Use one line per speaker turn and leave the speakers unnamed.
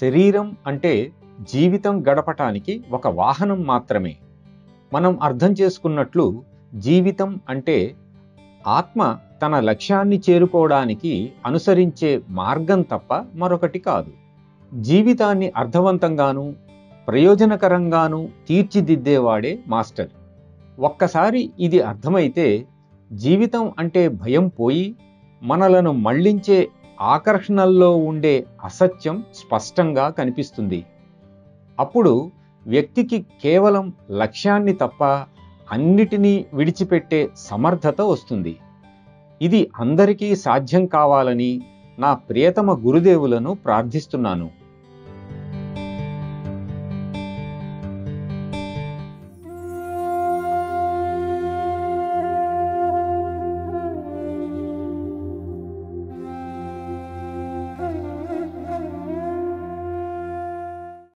శరీరం అంటే జీవితం గడపటానికి ఒక వాహనం మాత్రమే. మనం అర్థం చేసుకున్నట్లు జీవితం అంటే ఆత్మ తన లక్ష్యాన్ని చేరుకోవడానికి అనుసరించే మార్గం తప్ప మరొకటి కాదు. జీవితాన్ని అర్థవంతంగాను ప్రయోజనకరంగాను తీర్చిదిద్దేవాడే మాస్టర్. ఒక్కసారి ఇది అర్థమైతే జీవితం అంటే భయం పోయి మనలను మళ్లించే ఆకర్షణల్లో ఉండే అసత్యం స్పష్టంగా కనిపిస్తుంది. అప్పుడు వ్యక్తికి కేవలం లక్ష్యాన్ని తప్ప అన్నిటినీ విడిచిపెట్టే సమర్థత వస్తుంది. ఇది అందరికీ సాధ్యం కావాలని నా ప్రియతమ గురుదేవులను ప్రార్థిస్తున్నాను.